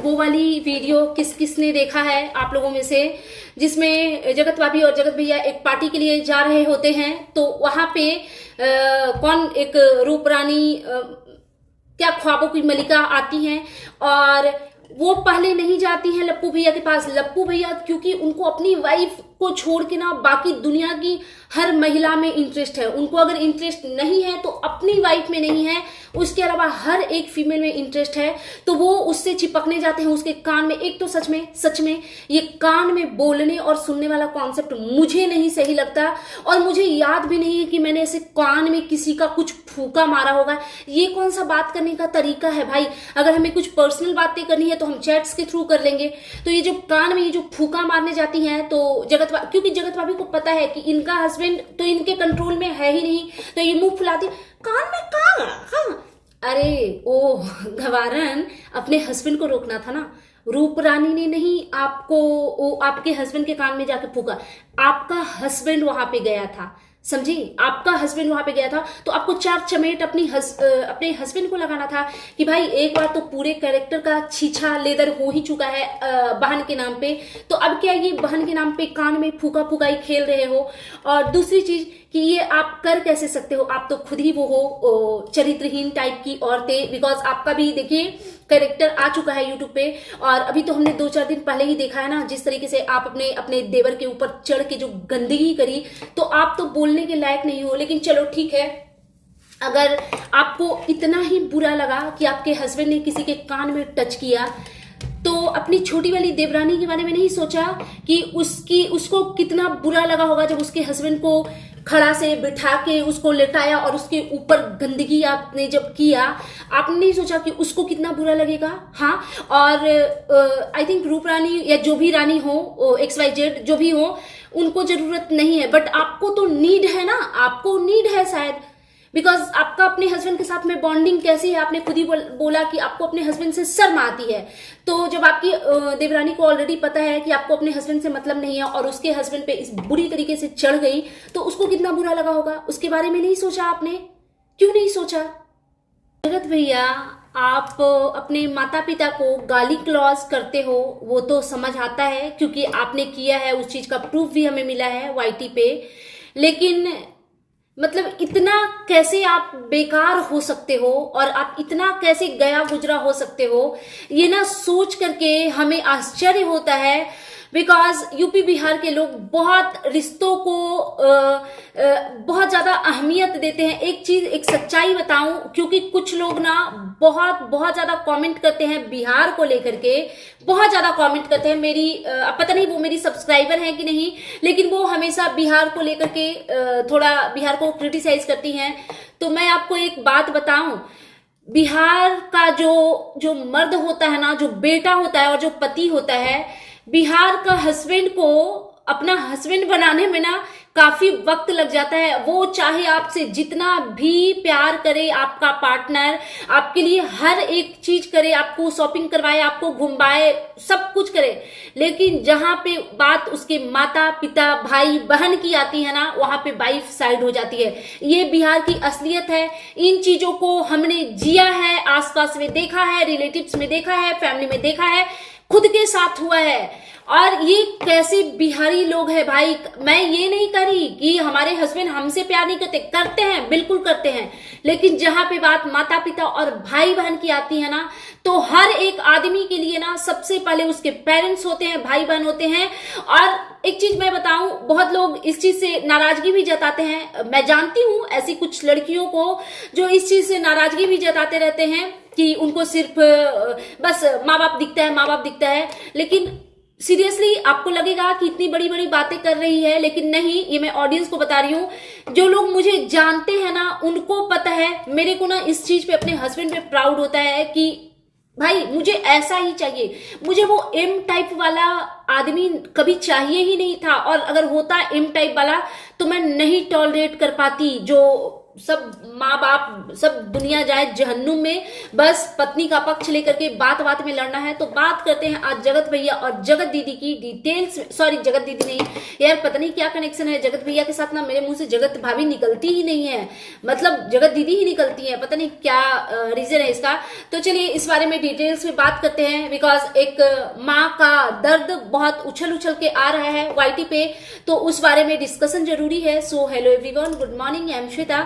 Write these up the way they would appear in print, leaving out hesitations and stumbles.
वो वाली वीडियो किस किस ने देखा है आप लोगों में से, जिसमें जगत भाभी और जगत भैया एक पार्टी के लिए जा रहे होते हैं, तो वहां पे कौन एक रूप रानी क्या ख्वाबों की मलिका आती हैं और वो पहले नहीं जाती हैं लप्पू भैया के पास। लप्पू भैया क्योंकि उनको अपनी वाइफ को छोड़ के ना बाकी दुनिया की हर महिला में इंटरेस्ट है, उनको अगर इंटरेस्ट नहीं है तो अपनी वाइफ में नहीं है, उसके अलावा हर एक फीमेल में इंटरेस्ट है, तो वो उससे चिपकने जाते हैं उसके कान में। एक तो सच में ये कान में बोलने और सुनने वाला कॉन्सेप्ट मुझे नहीं सही लगता, और मुझे याद भी नहीं है कि मैंने ऐसे कान में किसी का कुछ फूका मारा होगा। ये कौन सा बात करने का तरीका है भाई? अगर हमें कुछ पर्सनल बातें करनी है तो हम चैट्स के थ्रू कर लेंगे, तो ये जो कान में ये जो फूका मारने जाती हैं, तो क्योंकि जगत भाभी को पता है कि इनका हस्बैंड तो इनके कंट्रोल में है ही नहीं, तो ये मुंह फुलाती कान में कहाँ। अरे ओ गवारन, अपने हस्बैंड को रोकना था ना। रूप रानी ने नहीं आपको आपके हस्बैंड के कान में जाके फूका, आपका हस्बैंड वहां पे गया था, समझी? आपका हस्बैंड वहां पे गया था, तो आपको चार चमेट अपने हस्बैंड को लगाना था कि भाई एक बार तो पूरे कैरेक्टर का छीछा लेदर हो ही चुका है बहन के नाम पे, तो अब क्या ये बहन के नाम पे कान में फूका फुकाई खेल रहे हो? और दूसरी चीज कि ये आप कर कैसे सकते हो? आप तो खुद ही वो हो चरित्रहीन टाइप की औरतें, बिकॉज आपका भी देखिए कैरेक्टर आ चुका है यूट्यूब पे, और अभी तो हमने 2-4 दिन पहले ही देखा है ना जिस तरीके से आप अपने देवर के ऊपर चढ़ के जो गंदगी करी, तो आप तो बोलने के लायक नहीं हो। लेकिन चलो ठीक है, अगर आपको इतना ही बुरा लगा कि आपके हस्बैंड ने किसी के कान में टच किया, तो अपनी छोटी वाली देवरानी के बारे में नहीं सोचा कि उसको कितना बुरा लगा होगा जब उसके हस्बैंड को खड़ा से बिठा के उसको लेटाया और उसके ऊपर गंदगी आपने जब किया, आपने नहीं सोचा कि उसको कितना बुरा लगेगा? हाँ, और आई थिंक रूप रानी या जो भी रानी हो, XYZ जो भी हो, उनको जरूरत नहीं है, बट आपको तो नीड है ना, आपको नीड है शायद, बिकॉज आपका अपने हस्बैंड के साथ में बॉन्डिंग कैसी है? आपने खुद ही बोला कि आपको अपने हस्बैंड से शर्म आती है, तो जब आपकी देवरानी को ऑलरेडी पता है कि आपको अपने हस्बैंड से मतलब नहीं है और उसके हस्बैंड पे इस बुरी तरीके से चढ़ गई, तो उसको कितना बुरा लगा होगा? उसके बारे में नहीं सोचा आपने? क्यों नहीं सोचा? जगत भैया, आप अपने माता पिता को गाली क्लॉज करते हो, वो तो समझ आता है क्योंकि आपने किया है, उस चीज का प्रूफ भी हमें मिला है YT पे, लेकिन मतलब इतना कैसे आप बेकार हो सकते हो और आप इतना कैसे गया गुजरा हो सकते हो? ये ना सोच करके हमें आश्चर्य होता है, बिकॉज यूपी बिहार के लोग बहुत रिश्तों को बहुत ज्यादा अहमियत देते हैं। एक सच्चाई बताऊं, क्योंकि कुछ लोग ना बहुत ज्यादा कमेंट करते हैं बिहार को लेकर के, बहुत ज्यादा कमेंट करते हैं। पता नहीं वो मेरी सब्सक्राइबर है कि नहीं, लेकिन वो हमेशा बिहार को लेकर के थोड़ा बिहार को क्रिटिसाइज करती हैं। तो मैं आपको एक बात बताऊं, बिहार का जो मर्द होता है ना, जो बेटा होता है और जो पति होता है, बिहार का हस्बैंड को अपना हस्बैंड बनाने में ना काफी वक्त लग जाता है। वो चाहे आपसे जितना भी प्यार करे, आपका पार्टनर आपके लिए हर एक चीज करे, आपको शॉपिंग करवाए, आपको घुमाए, सब कुछ करे, लेकिन जहां पे बात उसके माता पिता भाई बहन की आती है ना, वहां पे वाइफ साइड हो जाती है। ये बिहार की असलियत है। इन चीजों को हमने जिया है, आसपास में देखा है, रिलेटिव्स में देखा है, फैमिली में देखा है, खुद के साथ हुआ है। और ये कैसे बिहारी लोग हैं भाई? मैं ये नहीं कह रही कि हमारे हस्बैंड हमसे प्यार नहीं करते हैं, बिल्कुल करते हैं, लेकिन जहां पे बात माता पिता और भाई बहन की आती है ना, तो हर एक आदमी के लिए ना सबसे पहले उसके पेरेंट्स होते हैं, भाई बहन होते हैं। और एक चीज मैं बताऊं, बहुत लोग इस चीज से नाराजगी भी जताते हैं। मैं जानती हूं ऐसी कुछ लड़कियों को जो इस चीज से नाराजगी भी जताते रहते हैं कि उनको सिर्फ बस माँ बाप दिखता है, लेकिन सीरियसली आपको लगेगा कि इतनी बड़ी बड़ी बातें कर रही है, लेकिन नहीं, ये मैं ऑडियंस को बता रही हूँ। जो लोग मुझे जानते हैं ना, उनको पता है, मेरे को ना इस चीज पे, अपने हस्बैंड पे प्राउड होता है कि भाई मुझे ऐसा ही चाहिए। मुझे वो M टाइप वाला आदमी कभी चाहिए ही नहीं था, और अगर होता M टाइप वाला तो मैं नहीं टॉलरेट कर पाती। जो सब माँ बाप सब दुनिया जाए जहन्नुम में, बस पत्नी का पक्ष लेकर के बात बात में लड़ना है। तो बात करते हैं आज जगत भैया और जगत दीदी की डिटेल्स। सॉरी, जगत दीदी नहीं यार, पता नहीं क्या कनेक्शन है जगत भैया के साथ ना, मेरे मुंह से जगत भाभी निकलती ही नहीं है, मतलब जगत दीदी ही निकलती है, पता नहीं क्या रीजन है इसका। तो चलिए इस बारे में डिटेल्स में बात करते हैं, बिकॉज एक माँ का दर्द बहुत उछल उछल के आ रहा है वाईटी पे, तो उस बारे में डिस्कशन जरूरी है। So hello everyone, good morning, I am Shweta,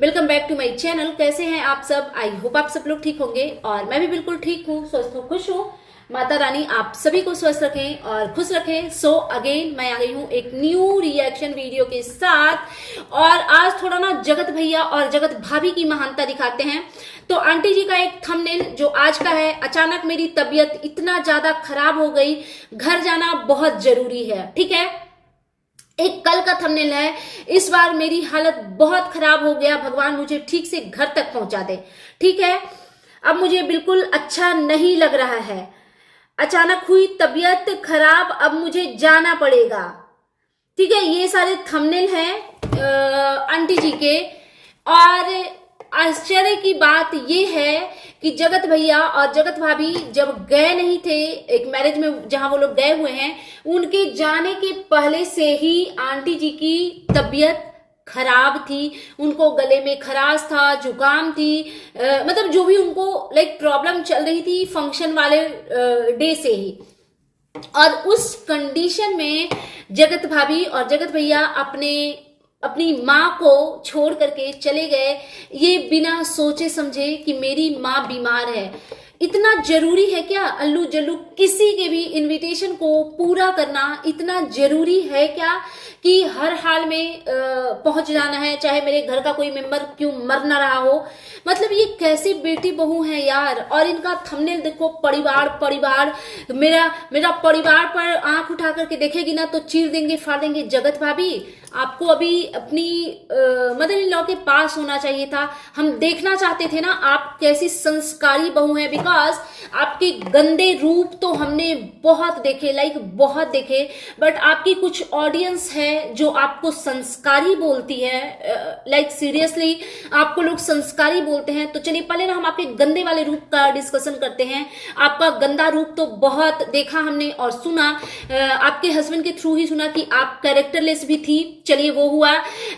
welcome back to my channel. कैसे हैं आप सब? आई होप आप सब लोग ठीक होंगे और मैं भी बिल्कुल ठीक हूँ, स्वस्थ हूँ, खुश हूँ। माता रानी आप सभी को स्वस्थ रखें और खुश रखें। सो अगेन मैं आ गई हूँ एक न्यू रिएक्शन वीडियो के साथ, और आज थोड़ा ना जगत भैया और जगत भाभी की महानता दिखाते हैं। तो आंटी जी का एक थंबनेल जो आज का है, अचानक मेरी तबीयत इतना ज्यादा खराब हो गई, घर जाना बहुत जरूरी है। ठीक है, एक कल का थंबनेल है, इस बार मेरी हालत बहुत खराब हो गया, भगवान मुझे ठीक से घर तक पहुंचा दे। ठीक है, अब मुझे बिल्कुल अच्छा नहीं लग रहा है, अचानक हुई तबीयत खराब, अब मुझे जाना पड़ेगा। ठीक है, ये सारे थंबनेल हैं आंटी जी के। और आश्चर्य की बात ये है कि जगत भैया और जगत भाभी जब गए नहीं थे एक मैरिज में जहां वो लोग गए हुए हैं, उनके जाने के पहले से ही आंटी जी की तबीयत खराब थी, उनको गले में खराश था, जुकाम थी, मतलब जो भी उनको लाइक प्रॉब्लम चल रही थी फंक्शन वाले डे से ही। और उस कंडीशन में जगत भाभी और जगत भैया अपनी माँ को छोड़ करके चले गए, ये बिना सोचे समझे कि मेरी माँ बीमार है। इतना जरूरी है क्या अल्लू जल्लू किसी के भी इनविटेशन को पूरा करना? इतना जरूरी है क्या कि हर हाल में पहुंच जाना है, चाहे मेरे घर का कोई मेंबर क्यों मर ना रहा हो? मतलब ये कैसी बेटी बहू है यार। और इनका थंबनेल देखो, परिवार परिवार, मेरा परिवार पर आंख उठा करके देखेगी ना तो चीर देंगे फाड़ देंगे। जगत भाभी आपको अभी अपनी मदर इन लॉ के पास होना चाहिए था, हम देखना चाहते थे ना आप कैसी संस्कारी बहू हैं। बिकॉज आपके गंदे रूप तो हमने बहुत देखे, लाइक बहुत देखे, बट आपकी कुछ ऑडियंस है जो आपको संस्कारी बोलती है, लाइक सीरियसली आपको लोग संस्कारी बोलते हैं। तो चलिए पहले ना हम आपके गंदे वाले रूप का डिस्कशन करते हैं। आपका गंदा रूप तो बहुत देखा हमने और सुना, आपके हस्बैंड के थ्रू ही सुना कि आप कैरेक्टरलेस भी थी, चलिए वो हुआ।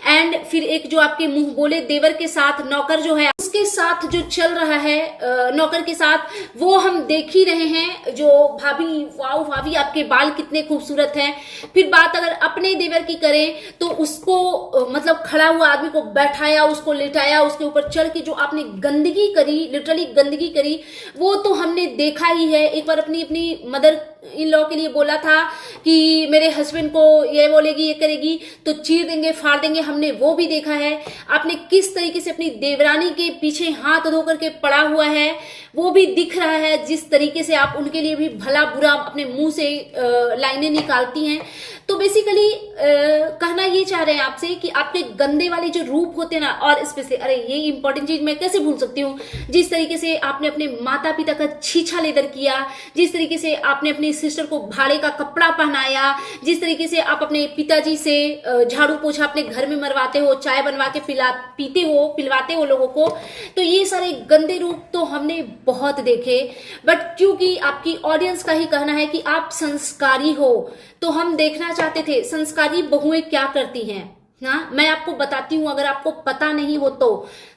एंड फिर एक जो आपके मुंह बोले देवर के साथ नौकर जो है उसके साथ जो चल रहा है नौकर के साथ, वो हम देख ही रहे हैं। जो भाभी, वाओ भाभी आपके बाल कितने खूबसूरत हैं। फिर बात अगर अपने देवर की करें तो उसको मतलब खड़ा हुआ आदमी को बैठाया, उसको लेटाया, उसके ऊपर चढ़ के जो आपने गंदगी करी, लिटरली गंदगी करी, वो तो हमने देखा ही है। एक बार अपनी मदर इन लॉ के लिए बोला था कि मेरे हस्बैंड को ये बोलेगी ये करेगी तो चीर देंगे फाड़ देंगे, हमने वो भी देखा है। आपने किस तरीके से अपनी देवरानी के पीछे हाथ धो करके पड़ा हुआ है वो भी दिख रहा है, जिस तरीके से आप उनके लिए भी भला बुरा अपने मुंह से लाइनें निकालती हैं। तो बेसिकली कहना ये चाह रहे हैं आपसे कि आपके गंदे वाले जो रूप होते हैं ना, और स्पेशली अरे ये इंपॉर्टेंट चीज मैं कैसे भूल सकती हूँ, जिस तरीके से आपने अपने माता पिता का छीछा लेदर किया, जिस तरीके से आपने अपनी सिस्टर को भाड़े का कपड़ा पहनाया, जिस तरीके से आप अपने पिताजी से झाड़ू पोछा अपने घर में मरवाते हो, चाय बनवा के पिलवाते हो लोगों को, तो ये सारे गंदे रूप तो हमने बहुत देखे। बट क्योंकि आपकी ऑडियंस का ही कहना है कि आप संस्कारी हो, तो हम देखना चाहते थे संस्कारी बहुएं क्या करती हैं। हाँ, मैं आपको बताती हूँ अगर आपको पता नहीं हो तो।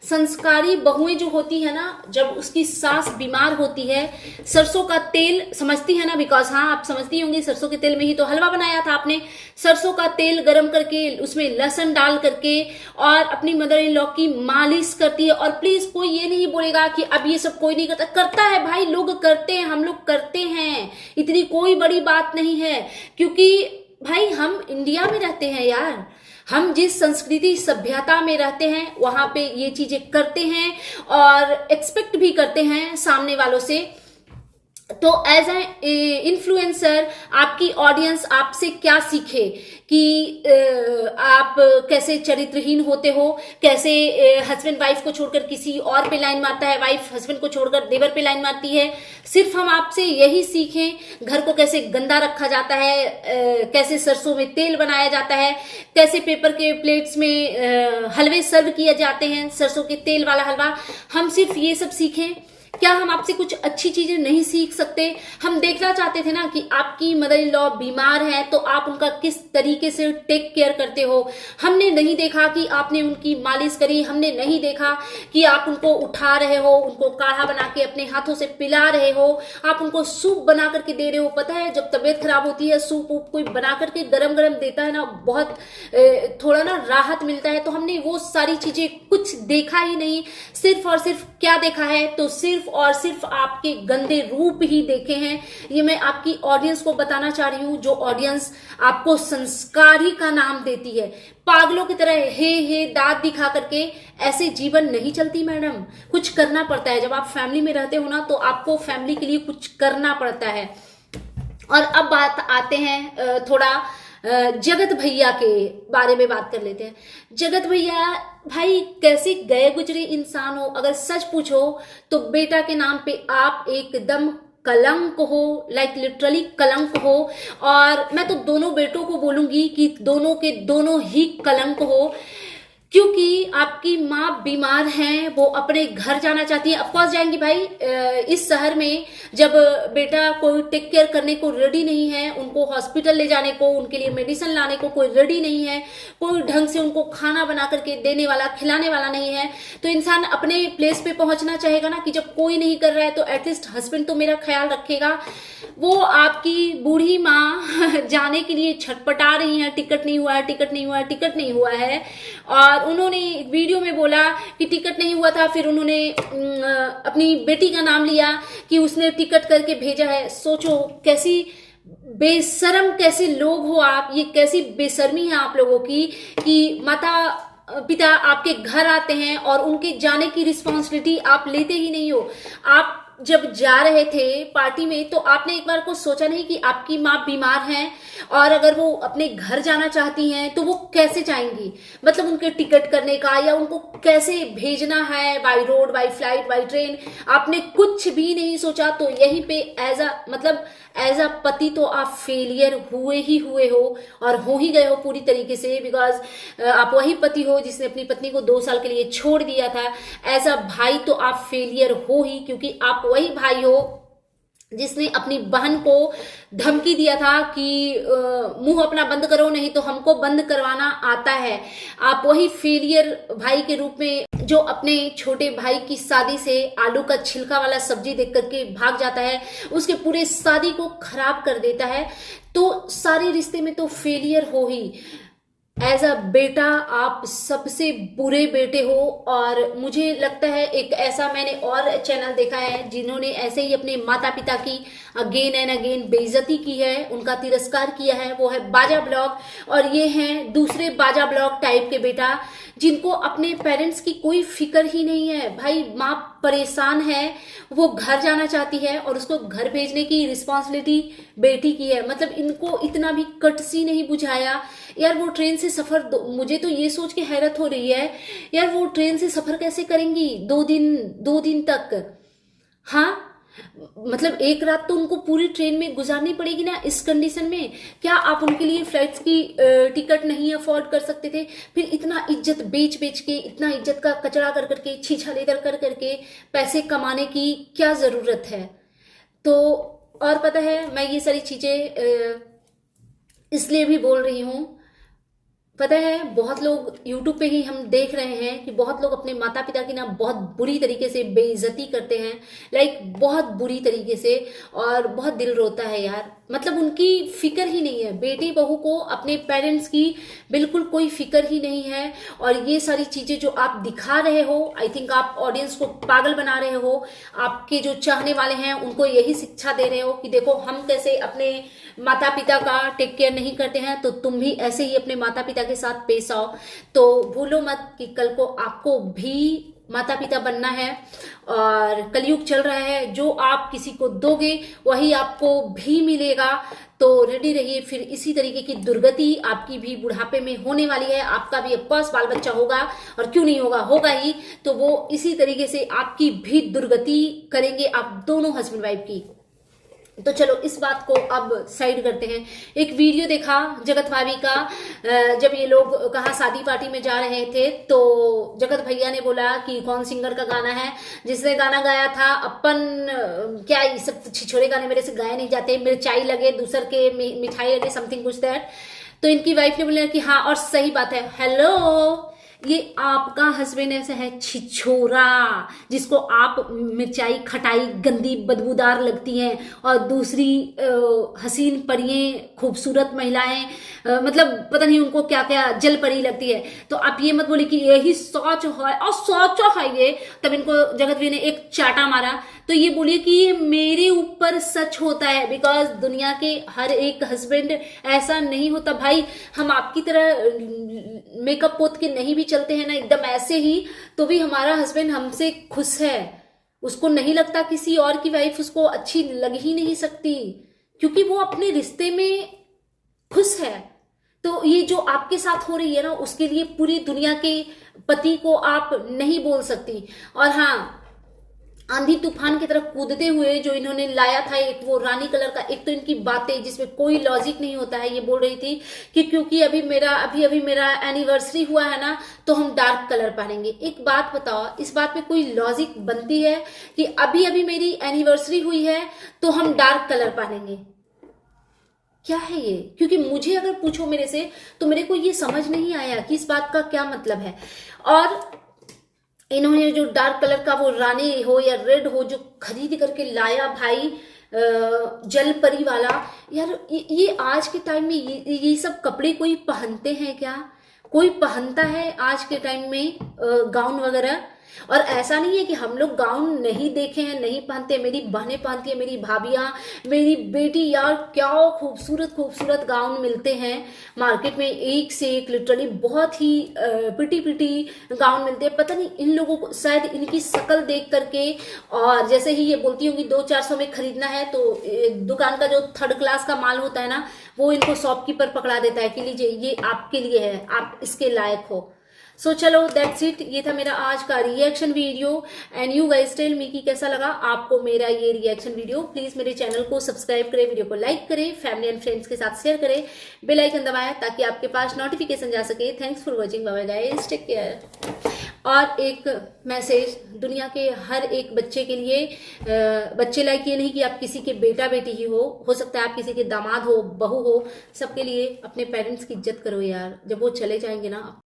संस्कारी बहुएं जो होती है ना, जब उसकी सास बीमार होती है, सरसों का तेल समझती है ना, बिकॉज हाँ आप समझती होंगी, सरसों के तेल में ही तो हलवा बनाया था आपने। सरसों का तेल गरम करके उसमें लहसुन डाल करके और अपनी मदर इन लॉ की मालिश करती है। और प्लीज कोई ये नहीं बोलेगा कि अब ये सब कोई नहीं करता, करता है भाई, लोग करते हैं, हम लोग करते हैं, इतनी कोई बड़ी बात नहीं है। क्योंकि भाई हम इंडिया में रहते हैं यार, हम जिस संस्कृति सभ्यता में रहते हैं वहां पे ये चीजें करते हैं और एक्सपेक्ट भी करते हैं सामने वालों से। तो एज ए इन्फ्लुएंसर आपकी ऑडियंस आपसे क्या सीखे कि आप कैसे चरित्रहीन होते हो, कैसे हस्बैंड वाइफ को छोड़कर किसी और पे लाइन मारता है, वाइफ हस्बैंड को छोड़कर देवर पे लाइन मारती है। सिर्फ हम आपसे यही सीखें, घर को कैसे गंदा रखा जाता है, कैसे सरसों में तेल बनाया जाता है, कैसे पेपर के प्लेट्स में हलवे सर्व किए जाते हैं, सरसों के तेल वाला हलवा। हम सिर्फ ये सब सीखें। क्या हम आपसे कुछ अच्छी चीजें नहीं सीख सकते? हम देखना चाहते थे ना कि आपकी मदर इन लॉ बीमार है तो आप उनका किस तरीके से टेक केयर करते हो। हमने नहीं देखा कि आपने उनकी मालिश करी, हमने नहीं देखा कि आप उनको उठा रहे हो, उनको काढ़ा बना के अपने हाथों से पिला रहे हो, आप उनको सूप बना करके दे रहे हो। पता है जब तबीयत खराब होती है सूप वूप कोई बना करके गरम गरम देता है ना, बहुत थोड़ा ना राहत मिलता है। तो हमने वो सारी चीजें कुछ देखा ही नहीं। सिर्फ और सिर्फ क्या देखा है, तो सिर्फ और सिर्फ आपके गंदे रूप ही देखे हैं। ये मैं आपकी ऑडियंस को बताना चाह रही हूं, जो ऑडियंस आपको संस्कारी का नाम देती है। पागलों की तरह हे दांत दिखा करके ऐसे जीवन नहीं चलती मैडम, कुछ करना पड़ता है। जब आप फैमिली में रहते हो ना तो आपको फैमिली के लिए कुछ करना पड़ता है। और अब बात आते हैं थोड़ा जगत भैया के बारे में बात कर लेते हैं। जगत भैया भाई कैसे गए गुजरे इंसान हो। अगर सच पूछो तो बेटा के नाम पे आप एकदम कलंक हो, लाइक लिटरली कलंक हो। और मैं तो दोनों बेटों को बोलूंगी कि दोनों के दोनों ही कलंक हो, क्योंकि आपकी माँ बीमार हैं, वो अपने घर जाना चाहती है। ऑफकोर्स जाएंगी भाई, इस शहर में जब बेटा कोई टेक केयर करने को रेडी नहीं है, उनको हॉस्पिटल ले जाने को, उनके लिए मेडिसिन लाने को कोई रेडी नहीं है, कोई ढंग से उनको खाना बना करके देने वाला, खिलाने वाला नहीं है, तो इंसान अपने प्लेस पे पहुंचना चाहेगा ना कि जब कोई नहीं कर रहा है तो एटलीस्ट हस्बैंड तो मेरा ख्याल रखेगा। वो आपकी बूढ़ी माँ जाने के लिए छटपटा रही है, टिकट नहीं हुआ है, टिकट नहीं हुआ है, टिकट नहीं हुआ है। और उन्होंने एक वीडियो में बोला कि टिकट नहीं हुआ था, फिर उन्होंने अपनी बेटी का नाम लिया कि उसने टिकट करके भेजा है। सोचो कैसी बेशर्म कैसे लोग हो आप, ये कैसी बेशर्मी है आप लोगों की कि माता पिता आपके घर आते हैं और उनके जाने की रिस्पॉन्सिबिलिटी आप लेते ही नहीं हो। आप जब जा रहे थे पार्टी में तो आपने एक बार को सोचा नहीं कि आपकी माँ बीमार हैं और अगर वो अपने घर जाना चाहती हैं तो वो कैसे जाएंगी, मतलब उनके टिकट करने का या उनको कैसे भेजना है, by road, by flight, by train, आपने कुछ भी नहीं सोचा। तो यहीं पे एज अ पति तो आप फेलियर हुए ही हुए हो और हो ही गए हो पूरी तरीके से, बिकॉज आप वही पति हो जिसने अपनी पत्नी को 2 साल के लिए छोड़ दिया था। एज अ भाई तो आप फेलियर हो ही, क्योंकि आप वही भाई हो जिसने अपनी बहन को धमकी दिया था कि मुंह अपना बंद करो नहीं तो हमको बंद करवाना आता है। आप वही फेलियर भाई के रूप में जो अपने छोटे भाई की शादी से आलू का छिलका वाला सब्जी देख करके भाग जाता है, उसके पूरे शादी को खराब कर देता है। तो सारे रिश्ते में तो फेलियर हो ही। एज अ बेटा आप सबसे बुरे बेटे हो। और मुझे लगता है एक ऐसा मैंने और चैनल देखा है जिन्होंने ऐसे ही अपने माता पिता की अगेन एंड अगेन बेइज्जती की है, उनका तिरस्कार किया है, वो है बाजा ब्लॉग। और ये हैं दूसरे बाजा ब्लॉग टाइप के बेटा जिनको अपने पेरेंट्स की कोई फिक्र ही नहीं है। भाई माँ परेशान है, वो घर जाना चाहती है और उसको घर भेजने की रिस्पॉन्सिबिलिटी बेटी की है। मतलब इनको इतना भी कटसी नहीं बुझाया यार। वो ट्रेन से सफर, मुझे तो ये सोच के हैरत हो रही है यार, वो ट्रेन से सफर कैसे करेंगी 2 दिन तक। हाँ मतलब एक रात तो उनको पूरी ट्रेन में गुजारनी पड़ेगी ना इस कंडीशन में। क्या आप उनके लिए फ्लाइट्स की टिकट नहीं अफोर्ड कर सकते थे? फिर इतना इज्जत बेच बेच के, इतना इज्जत का कचरा कर करके, छीछा लेकर कर करके पैसे कमाने की क्या जरूरत है? तो और पता है मैं ये सारी चीजें इसलिए भी बोल रही हूं, पता है बहुत लोग YouTube पे ही हम देख रहे हैं कि बहुत लोग अपने माता पिता की ना बहुत बुरी तरीके से बेइज्जती करते हैं, लाइक बहुत बुरी तरीके से। और बहुत दिल रोता है यार, मतलब उनकी फिक्र ही नहीं है। बेटी बहू को अपने पेरेंट्स की बिल्कुल कोई फिक्र ही नहीं है। और ये सारी चीजें जो आप दिखा रहे हो, आई थिंक आप ऑडियंस को पागल बना रहे हो। आपके जो चाहने वाले हैं उनको यही शिक्षा दे रहे हो कि देखो हम कैसे अपने माता पिता का टेक केयर नहीं करते हैं, तो तुम भी ऐसे ही अपने माता पिता के साथ पेश आओ। तो भूलो मत कि कल को आपको भी माता पिता बनना है और कलयुग चल रहा है, जो आप किसी को दोगे वही आपको भी मिलेगा। तो रेडी रहिए, फिर इसी तरीके की दुर्गति आपकी भी बुढ़ापे में होने वाली है। आपका भी ऑफकोर्स बाल बच्चा होगा, और क्यों नहीं होगा, होगा ही। तो वो इसी तरीके से आपकी भी दुर्गति करेंगे, आप दोनों हस्बैंड वाइफ की। तो चलो इस बात को अब साइड करते हैं। एक वीडियो देखा जगत भाभी का, जब ये लोग कहा शादी पार्टी में जा रहे थे, तो जगत भैया ने बोला कि कौन सिंगर का गाना है, जिसने गाना गाया था अपन क्या ये सब छिछोरे गाने मेरे से गाए नहीं जाते, मिर्चाई लगे दूसर के मिठाई लगे, समथिंग कुछ दैट। तो इनकी वाइफ ने बोला कि हाँ, और सही बात है, हेलो ये आपका हस्बैंड ऐसा है छिछोरा, जिसको आप मिर्चाई खटाई गंदी बदबूदार लगती हैं, और दूसरी हसीन परियां खूबसूरत महिलाएं मतलब पता नहीं उनको क्या क्या जल परी लगती है। तो आप ये मत बोले कि यही सोच है, और सोच है ये। तब इनको जगत भी ने एक चाटा मारा। तो ये बोलिए कि ये मेरे ऊपर सच होता है, बिकॉज दुनिया के हर एक हस्बैंड ऐसा नहीं होता भाई। हम आपकी तरह मेकअप पोत के नहीं भी चलते हैं ना एकदम ऐसे ही, तो भी हमारा हस्बैंड हमसे खुश है। उसको नहीं लगता किसी और की वाइफ उसको अच्छी लग ही नहीं सकती, क्योंकि वो अपने रिश्ते में खुश है। तो ये जो आपके साथ हो रही है ना, उसके लिए पूरी दुनिया के पति को आप नहीं बोल सकती। और हाँ, आंधी तूफान की तरफ कूदते हुए जो इन्होंने लाया था एक वो रानी कलर का, एक तो इनकी बातें जिसमें कोई लॉजिक नहीं होता है। ये बोल रही थी कि क्योंकि अभी मेरा एनिवर्सरी हुआ है ना, तो हम डार्क कलर पहनेंगे। एक बात बताओ, इस बात में कोई लॉजिक बनती है कि अभी मेरी एनिवर्सरी हुई है तो हम डार्क कलर पहनेंगे? क्या है ये? क्योंकि मुझे अगर पूछो मेरे से, तो मेरे को ये समझ नहीं आया कि इस बात का क्या मतलब है। और इन्होंने जो डार्क कलर का वो रानी हो या रेड हो जो खरीद करके लाया भाई, जल परी वाला, यार ये आज के टाइम में ये सब कपड़े कोई पहनते हैं क्या? कोई पहनता है आज के टाइम में गाउन वगैरह? और ऐसा नहीं है कि हम लोग गाउन नहीं देखे हैं, नहीं पहनते। मेरी बहनें पहनती है, मेरी भाभियां, मेरी बेटी, यार क्या खूबसूरत खूबसूरत गाउन मिलते हैं मार्केट में, एक से एक, लिटरली बहुत ही पिटी गाउन मिलते हैं। पता नहीं इन लोगों को शायद इनकी शक्ल देख करके, और जैसे ही ये बोलती होंगी 200-400 में खरीदना है, तो दुकान का जो थर्ड क्लास का माल होता है ना, वो इनको शॉपकीपर पकड़ा देता है कि लीजिए ये आपके लिए है, आप इसके लायक हो। सो चलो दैट्स इट, ये था मेरा आज का reaction video. And you guys tell me कि कैसा लगा आपको मेरा ये रिएक्शन वीडियो। प्लीज मेरे चैनल को सब्सक्राइब करें, वीडियो को लाइक करें, फैमिली एंड फ्रेंड्स के साथ शेयर करें, बेल आइकन दबाएं ताकि आपके पास नोटिफिकेशन जा सके। Thanks for watching, bye bye guys, take care. और एक मैसेज दुनिया के हर एक बच्चे के लिए, बच्चे लाइक ये नहीं कि आप किसी के बेटा बेटी ही हो सकता है आप किसी के दामाद हो, बहू हो, सबके लिए अपने पेरेंट्स की इज्जत करो यार। जब वो चले जाएंगे ना,